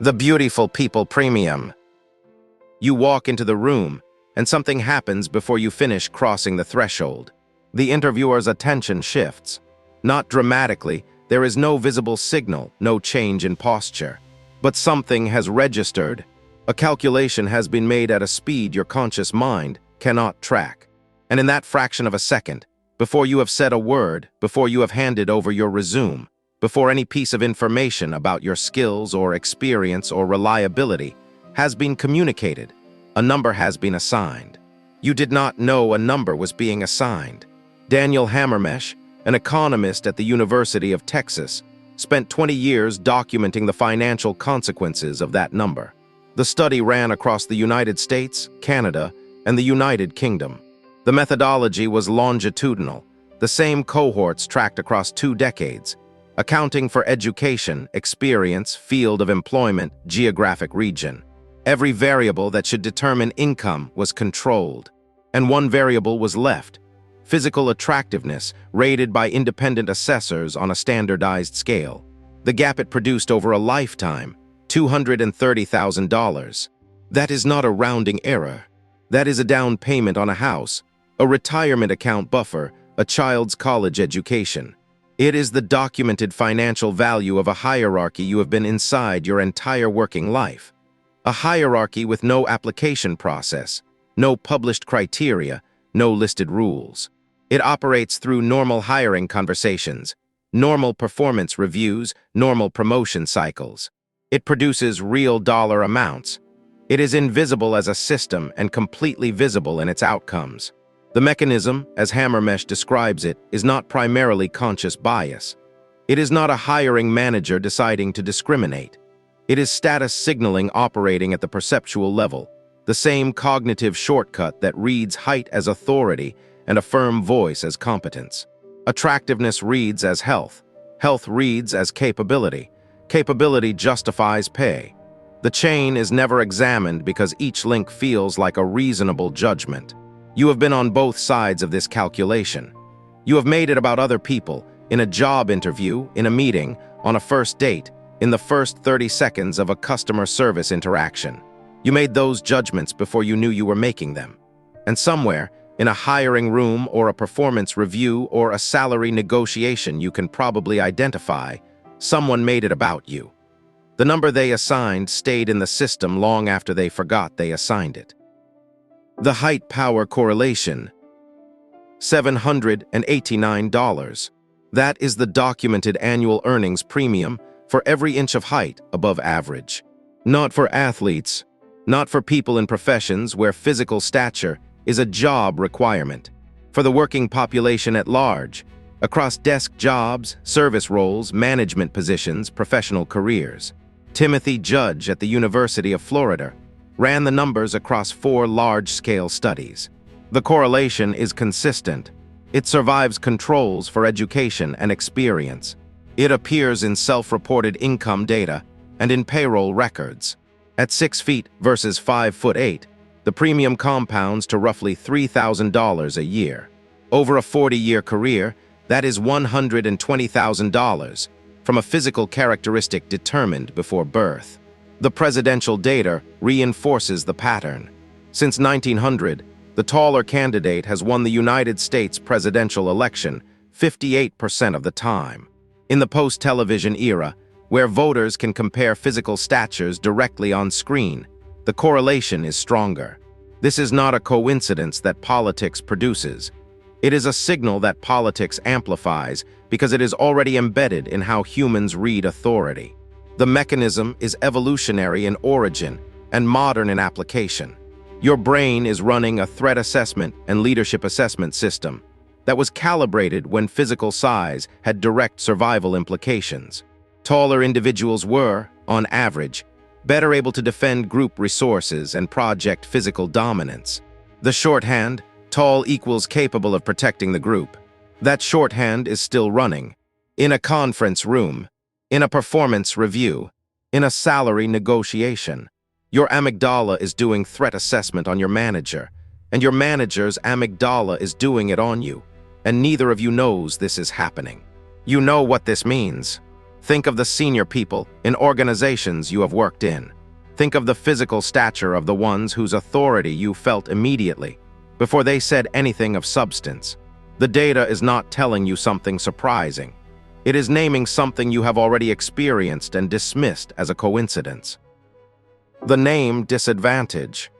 The beautiful people premium. You walk into the room, and something happens before you finish crossing the threshold. The interviewer's attention shifts. Not dramatically, there is no visible signal, no change in posture. But something has registered. A calculation has been made at a speed your conscious mind cannot track. And in that fraction of a second, before you have said a word, before you have handed over your resume, before any piece of information about your skills or experience or reliability has been communicated, a number has been assigned. You did not know a number was being assigned. Daniel Hammermesh, an economist at the University of Texas, spent 20 years documenting the financial consequences of that number. The study ran across the United States, Canada, and the United Kingdom. The methodology was longitudinal, the same cohorts tracked across 2 decades, accounting for education, experience, field of employment, geographic region. Every variable that should determine income was controlled, and one variable was left: physical attractiveness, rated by independent assessors on a standardized scale. The gap it produced over a lifetime, $230,000. That is not a rounding error. That is a down payment on a house, a retirement account buffer, a child's college education. It is the documented financial value of a hierarchy you have been inside your entire working life. A hierarchy with no application process, no published criteria, no listed rules. It operates through normal hiring conversations, normal performance reviews, normal promotion cycles. It produces real dollar amounts. It is invisible as a system and completely visible in its outcomes. The mechanism, as Hammermesh describes it, is not primarily conscious bias. It is not a hiring manager deciding to discriminate. It is status signaling operating at the perceptual level, the same cognitive shortcut that reads height as authority and a firm voice as competence. Attractiveness reads as health. Health reads as capability. Capability justifies pay. The chain is never examined because each link feels like a reasonable judgment. You have been on both sides of this calculation. You have made it about other people, in a job interview, in a meeting, on a first date, in the first 30 seconds of a customer service interaction. You made those judgments before you knew you were making them. And somewhere, in a hiring room or a performance review or a salary negotiation you can probably identify, someone made it about you. The number they assigned stayed in the system long after they forgot they assigned it. The height-power correlation, $789. That is the documented annual earnings premium for every inch of height above average. Not for athletes, not for people in professions where physical stature is a job requirement. For the working population at large, across desk jobs, service roles, management positions, professional careers. Timothy Judge at the University of Florida ran the numbers across 4 large-scale studies. The correlation is consistent. It survives controls for education and experience. It appears in self-reported income data and in payroll records. At 6 feet versus 5'8", the premium compounds to roughly $3,000 a year. Over a 40-year career, that is $120,000 from a physical characteristic determined before birth. The presidential data reinforces the pattern. Since 1900, the taller candidate has won the United States presidential election 58% of the time. In the post-television era, where voters can compare physical statures directly on screen, the correlation is stronger. This is not a coincidence that politics produces. It is a signal that politics amplifies because it is already embedded in how humans read authority. The mechanism is evolutionary in origin and modern in application. Your brain is running a threat assessment and leadership assessment system that was calibrated when physical size had direct survival implications. Taller individuals were, on average, better able to defend group resources and project physical dominance. The shorthand, tall equals capable of protecting the group. That shorthand is still running. In a conference room, in a performance review, in a salary negotiation. Your amygdala is doing threat assessment on your manager, and your manager's amygdala is doing it on you, and neither of you knows this is happening. You know what this means. Think of the senior people in organizations you have worked in. Think of the physical stature of the ones whose authority you felt immediately, before they said anything of substance. The data is not telling you something surprising. It is naming something you have already experienced and dismissed as a coincidence. The name disadvantage.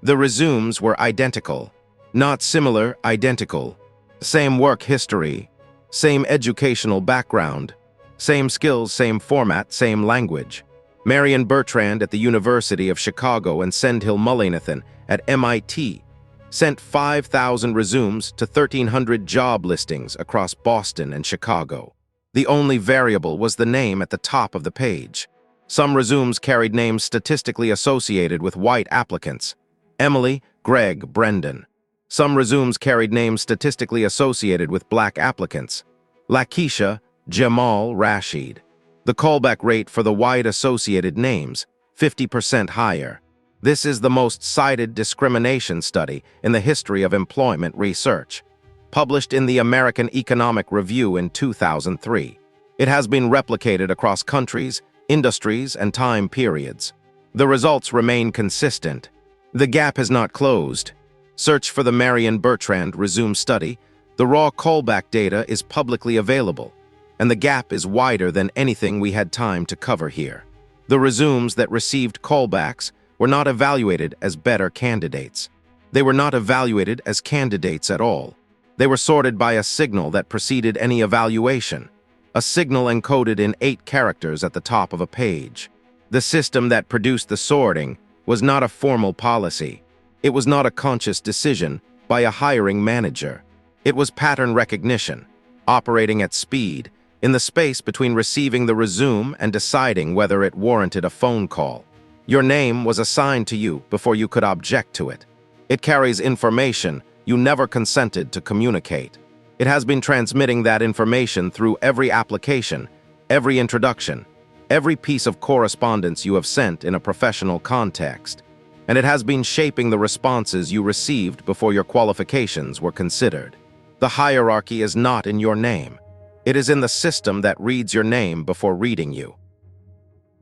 The resumes were identical. Not similar, identical. Same work history, same educational background, same skills, same format, same language. Marion Bertrand at the University of Chicago and Sendhil Mullainathan at MIT sent 5,000 resumes to 1,300 job listings across Boston and Chicago. The only variable was the name at the top of the page. Some resumes carried names statistically associated with white applicants: Emily, Greg, Brendan. Some resumes carried names statistically associated with black applicants: Lakeisha, Jamal, Rashid. The callback rate for the white associated names, 50% higher. This is the most cited discrimination study in the history of employment research, published in the American Economic Review in 2003. It has been replicated across countries, industries, and time periods. The results remain consistent. The gap has not closed. Search for the Marion Bertrand resume study. The raw callback data is publicly available, and the gap is wider than anything we had time to cover here. The resumes that received callbacks were not evaluated as better candidates. They were not evaluated as candidates at all. They were sorted by a signal that preceded any evaluation, a signal encoded in 8 characters at the top of a page. The system that produced the sorting was not a formal policy. It was not a conscious decision by a hiring manager. It was pattern recognition, operating at speed, in the space between receiving the resume and deciding whether it warranted a phone call. Your name was assigned to you before you could object to it. It carries information you never consented to communicate. It has been transmitting that information through every application, every introduction, every piece of correspondence you have sent in a professional context, and it has been shaping the responses you received before your qualifications were considered. The hierarchy is not in your name. It is in the system that reads your name before reading you.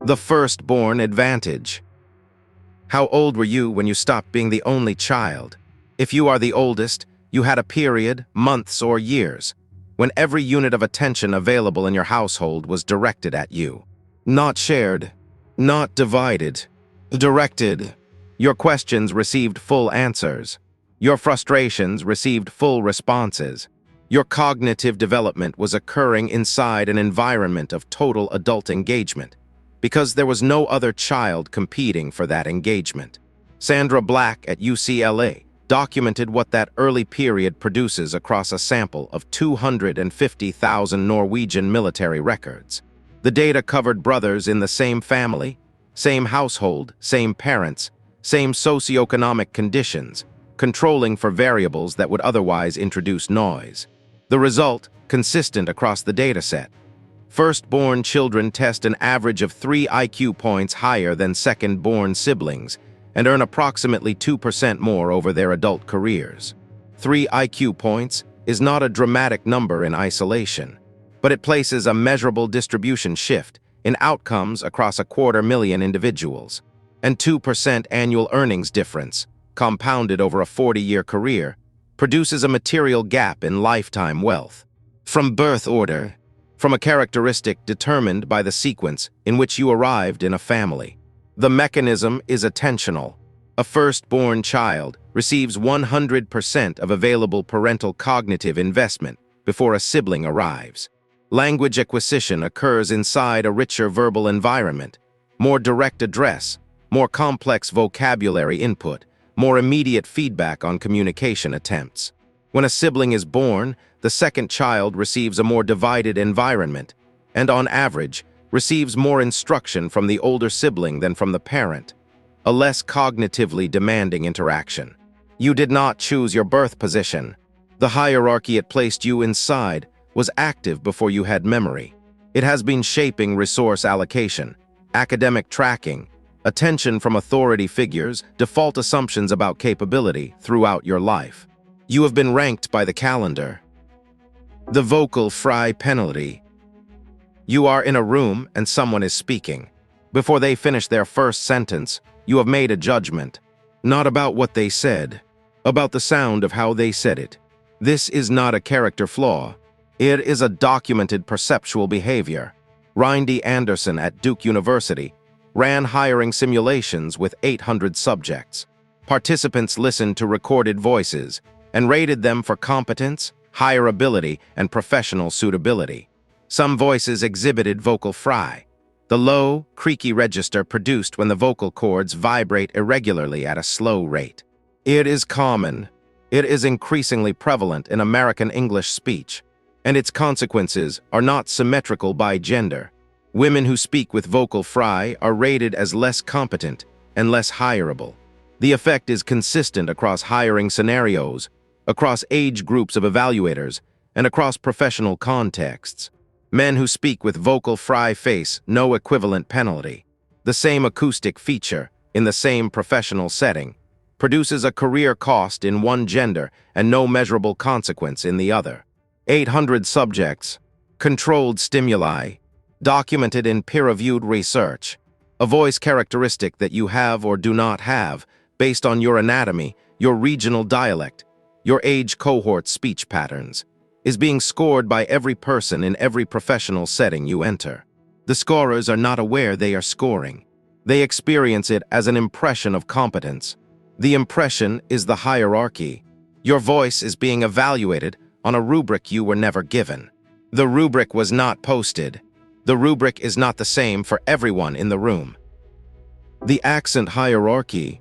The firstborn advantage. How old were you when you stopped being the only child? If you are the oldest, you had a period, months or years, when every unit of attention available in your household was directed at you. Not shared, not divided, directed. Your questions received full answers. Your frustrations received full responses. Your cognitive development was occurring inside an environment of total adult engagement, because there was no other child competing for that engagement. Sandra Black at UCLA documented what that early period produces across a sample of 250,000 Norwegian military records. The data covered brothers in the same family, same household, same parents, same socioeconomic conditions, controlling for variables that would otherwise introduce noise. The result, consistent across the dataset. Firstborn children test an average of 3 IQ points higher than second-born siblings and earn approximately 2% more over their adult careers. 3 IQ points is not a dramatic number in isolation, but it places a measurable distribution shift in outcomes across 250,000 individuals. And 2% annual earnings difference, compounded over a 40-year career, produces a material gap in lifetime wealth. From birth order, from a characteristic determined by the sequence in which you arrived in a family. The mechanism is attentional. A firstborn child receives 100% of available parental cognitive investment before a sibling arrives. Language acquisition occurs inside a richer verbal environment, more direct address, more complex vocabulary input, more immediate feedback on communication attempts. When a sibling is born, the second child receives a more divided environment, and on average, receives more instruction from the older sibling than from the parent, a less cognitively demanding interaction. You did not choose your birth position. The hierarchy it placed you inside was active before you had memory. It has been shaping resource allocation, academic tracking, attention from authority figures, default assumptions about capability throughout your life. You have been ranked by the calendar. The vocal fry penalty. You are in a room and someone is speaking. Before they finish their first sentence, you have made a judgment, not about what they said, about the sound of how they said it. This is not a character flaw. It is a documented perceptual behavior. Rindy Anderson at Duke University ran hiring simulations with 800 subjects. Participants listened to recorded voices and rated them for competence, hireability, and professional suitability. Some voices exhibited vocal fry, the low, creaky register produced when the vocal cords vibrate irregularly at a slow rate. It is common. It is increasingly prevalent in American English speech, and its consequences are not symmetrical by gender. Women who speak with vocal fry are rated as less competent and less hireable. The effect is consistent across hiring scenarios, across age groups of evaluators, and across professional contexts. Men who speak with vocal fry face no equivalent penalty. The same acoustic feature, in the same professional setting, produces a career cost in one gender and no measurable consequence in the other. 800 subjects, controlled stimuli, documented in peer-reviewed research, a voice characteristic that you have or do not have based on your anatomy, your regional dialect, your age cohort speech patterns, is being scored by every person in every professional setting you enter. The scorers are not aware they are scoring. They experience it as an impression of competence. The impression is the hierarchy. Your voice is being evaluated on a rubric you were never given. The rubric was not posted. The rubric is not the same for everyone in the room. The accent hierarchy.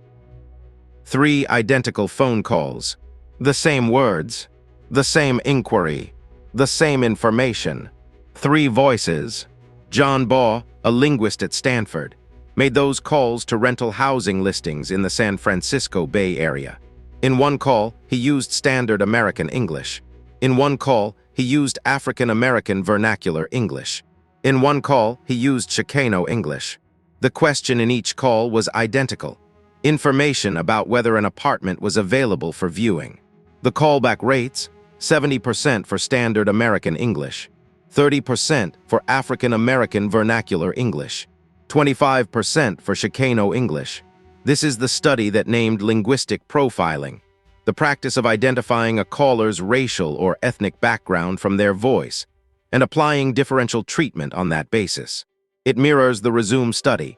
3 identical phone calls. The same words. The same inquiry, the same information. 3 voices. John Baugh, a linguist at Stanford, made those calls to rental housing listings in the San Francisco Bay Area. In one call, he used standard American English. In one call, he used African American vernacular English. In one call, he used Chicano English. The question in each call was identical: information about whether an apartment was available for viewing. The callback rates: 70% for standard American English, 30% for African American vernacular English, 25% for Chicano English. This is the study that named linguistic profiling, the practice of identifying a caller's racial or ethnic background from their voice and applying differential treatment on that basis. It mirrors the resume study,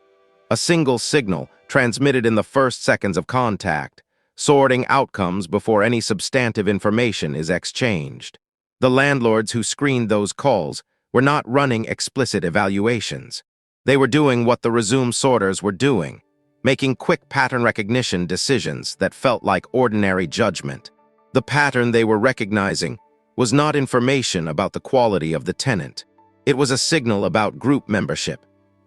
a single signal transmitted in the first seconds of contact, sorting outcomes before any substantive information is exchanged. The landlords who screened those calls were not running explicit evaluations. They were doing what the resume sorters were doing, making quick pattern recognition decisions that felt like ordinary judgment. The pattern they were recognizing was not information about the quality of the tenant. It was a signal about group membership,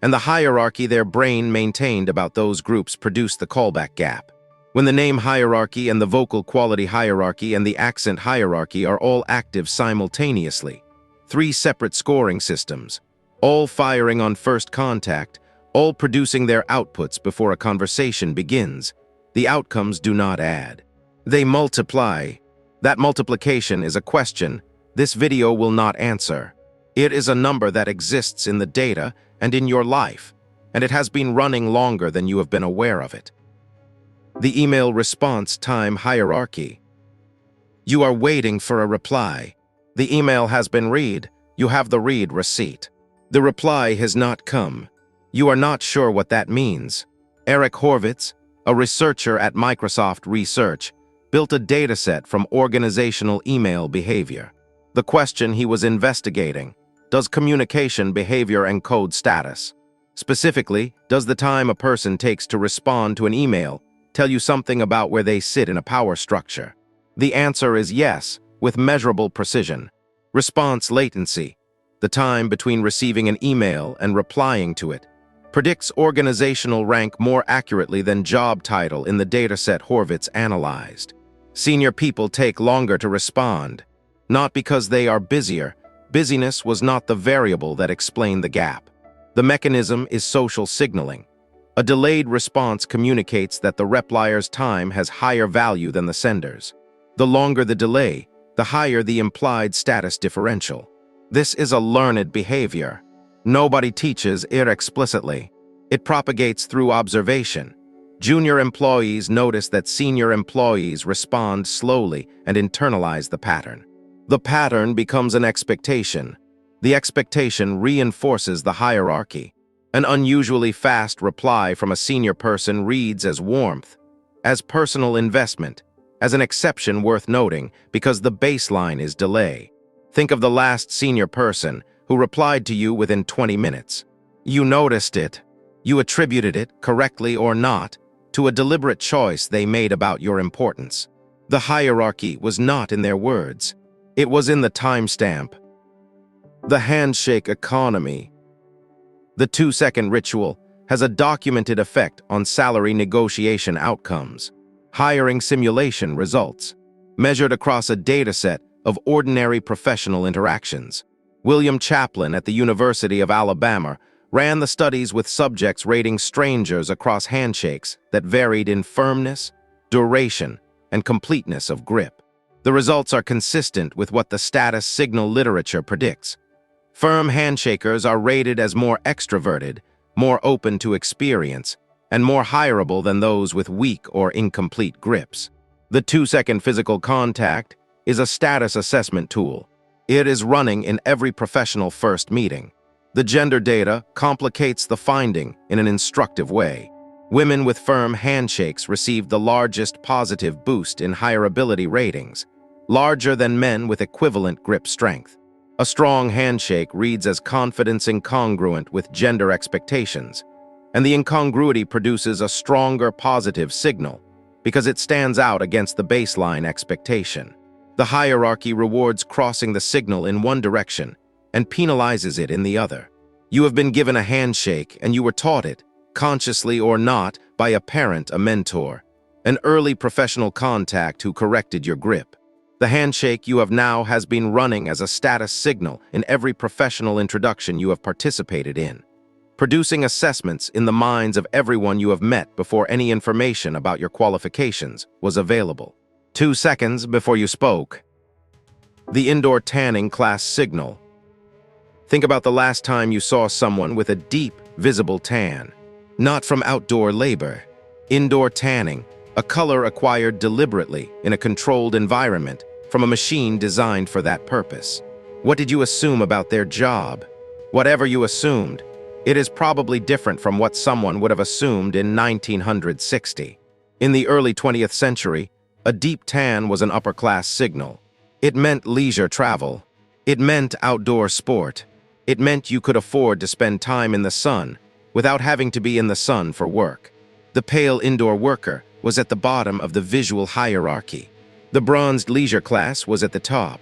and the hierarchy their brain maintained about those groups produced the callback gap. When the name hierarchy and the vocal quality hierarchy and the accent hierarchy are all active simultaneously, 3 separate scoring systems, all firing on first contact, all producing their outputs before a conversation begins, the outcomes do not add. They multiply. That multiplication is a question this video will not answer. It is a number that exists in the data and in your life, and it has been running longer than you have been aware of it. The email response time hierarchy. You are waiting for a reply. The email has been read. You have the read receipt. The reply has not come. You are not sure what that means. Eric Horvitz, a researcher at Microsoft Research, built a dataset from organizational email behavior. The question he was investigating: does communication behavior encode status? Specifically, does the time a person takes to respond to an email tell you something about where they sit in a power structure? The answer is yes, with measurable precision. Response latency, the time between receiving an email and replying to it, predicts organizational rank more accurately than job title in the dataset Horvitz analyzed. Senior people take longer to respond, not because they are busier. Busyness was not the variable that explained the gap. The mechanism is social signaling. A delayed response communicates that the replier's time has higher value than the sender's. The longer the delay, the higher the implied status differential. This is a learned behavior, Nobody teaches it explicitly. It propagates through observation. Junior employees notice that senior employees respond slowly and internalize the pattern. The pattern becomes an expectation. The expectation reinforces the hierarchy. An unusually fast reply from a senior person reads as warmth, as personal investment, as an exception worth noting because the baseline is delay. Think of the last senior person who replied to you within 20 minutes. You noticed it. You attributed it, correctly or not, to a deliberate choice they made about your importance. The hierarchy was not in their words. It was in the timestamp. The handshake economy. The 2-second ritual has a documented effect on salary negotiation outcomes. Hiring simulation results, measured across a dataset of ordinary professional interactions. William Chaplin at the University of Alabama ran the studies with subjects rating strangers across handshakes that varied in firmness, duration, and completeness of grip. The results are consistent with what the status signal literature predicts. Firm handshakers are rated as more extroverted, more open to experience, and more hireable than those with weak or incomplete grips. The 2-second physical contact is a status assessment tool. It is running in every professional first meeting. The gender data complicates the finding in an instructive way. Women with firm handshakes received the largest positive boost in hireability ratings, larger than men with equivalent grip strength. A strong handshake reads as confidence incongruent with gender expectations, and the incongruity produces a stronger positive signal because it stands out against the baseline expectation. The hierarchy rewards crossing the signal in one direction and penalizes it in the other. You have been given a handshake and you were taught it, consciously or not, by a parent, a mentor, an early professional contact who corrected your grip. The handshake you have now has been running as a status signal in every professional introduction you have participated in, producing assessments in the minds of everyone you have met before any information about your qualifications was available. 2 seconds before you spoke. The indoor tanning class signal. Think about the last time you saw someone with a deep, visible tan. Not from outdoor labor. Indoor tanning, a color acquired deliberately in a controlled environment from a machine designed for that purpose. What did you assume about their job? Whatever you assumed, it is probably different from what someone would have assumed in 1960. In the early 20th century, a deep tan was an upper-class signal. It meant leisure travel. It meant outdoor sport. It meant you could afford to spend time in the sun without having to be in the sun for work. The pale indoor worker was at the bottom of the visual hierarchy. The bronzed leisure class was at the top.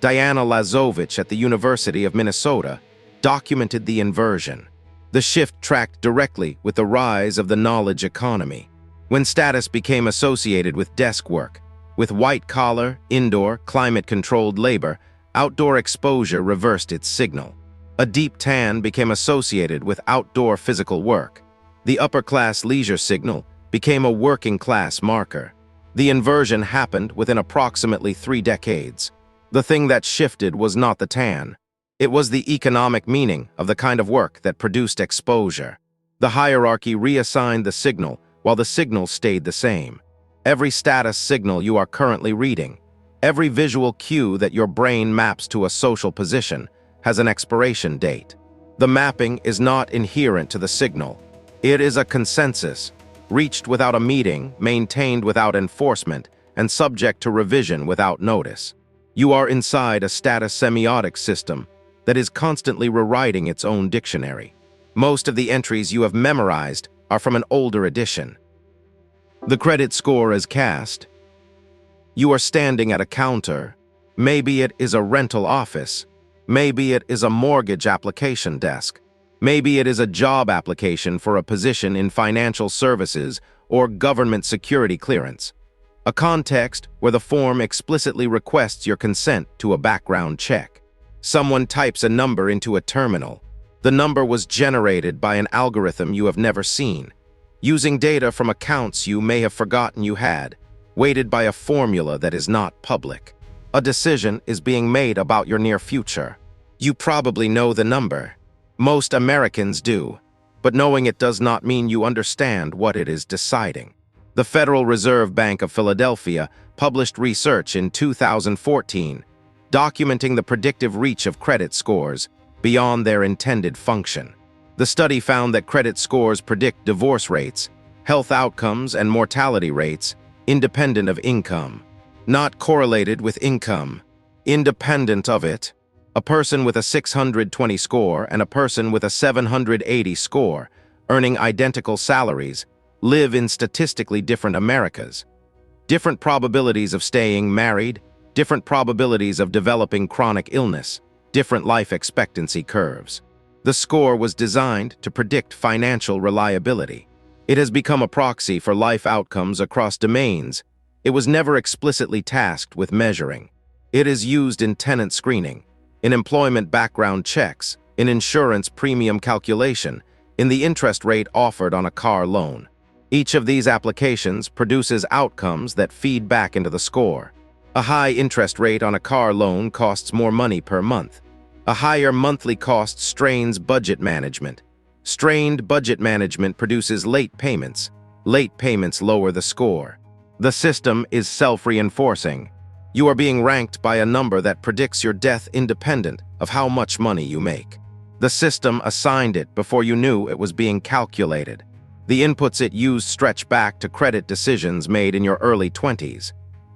Diana Lazovich at the University of Minnesota documented the inversion. The shift tracked directly with the rise of the knowledge economy. When status became associated with desk work, with white-collar, indoor, climate-controlled labor, outdoor exposure reversed its signal. A deep tan became associated with outdoor physical work. The upper-class leisure signal became a working-class marker. The inversion happened within approximately 3 decades. The thing that shifted was not the tan. It was the economic meaning of the kind of work that produced exposure. The hierarchy reassigned the signal while the signal stayed the same. Every status signal you are currently reading, every visual cue that your brain maps to a social position, has an expiration date. The mapping is not inherent to the signal. It is a consensus, reached without a meeting, maintained without enforcement, and subject to revision without notice. You are inside a status semiotic system that is constantly rewriting its own dictionary. Most of the entries you have memorized are from an older edition. The credit score is cast. You are standing at a counter. Maybe it is a rental office. Maybe it is a mortgage application desk. Maybe it is a job application for a position in financial services or government security clearance. A context where the form explicitly requests your consent to a background check. Someone types a number into a terminal. The number was generated by an algorithm you have never seen, using data from accounts you may have forgotten you had, weighted by a formula that is not public. A decision is being made about your near future. You probably know the number. Most Americans do, but knowing it does not mean you understand what it is deciding. The Federal Reserve Bank of Philadelphia published research in 2014 documenting the predictive reach of credit scores beyond their intended function. The study found that credit scores predict divorce rates, health outcomes, and mortality rates independent of income, not correlated with income, independent of it. A person with a 620 score and a person with a 780 score, earning identical salaries, live in statistically different Americas. Different probabilities of staying married, different probabilities of developing chronic illness, different life expectancy curves. The score was designed to predict financial reliability. It has become a proxy for life outcomes across domains. It was never explicitly tasked with measuring. It is used in tenant screening, in employment background checks, in insurance premium calculation, in the interest rate offered on a car loan. Each of these applications produces outcomes that feed back into the score. A high interest rate on a car loan costs more money per month. A higher monthly cost strains budget management. Strained budget management produces late payments. Late payments lower the score. The system is self-reinforcing. You are being ranked by a number that predicts your death independent of how much money you make. The system assigned it before you knew it was being calculated. The inputs it used stretch back to credit decisions made in your early 20s.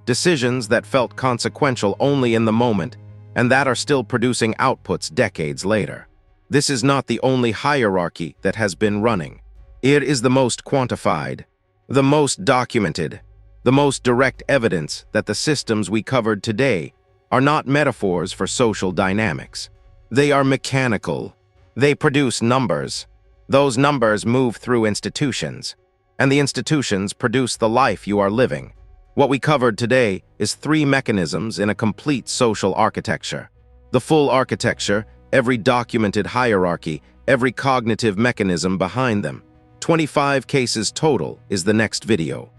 Decisions that felt consequential only in the moment, and that are still producing outputs decades later. This is not the only hierarchy that has been running. It is the most quantified, the most documented, the most direct evidence that the systems we covered today are not metaphors for social dynamics. They are mechanical. They produce numbers. Those numbers move through institutions, and the institutions produce the life you are living. What we covered today is 3 mechanisms in a complete social architecture. The full architecture, every documented hierarchy, every cognitive mechanism behind them. 25 cases total is the next video.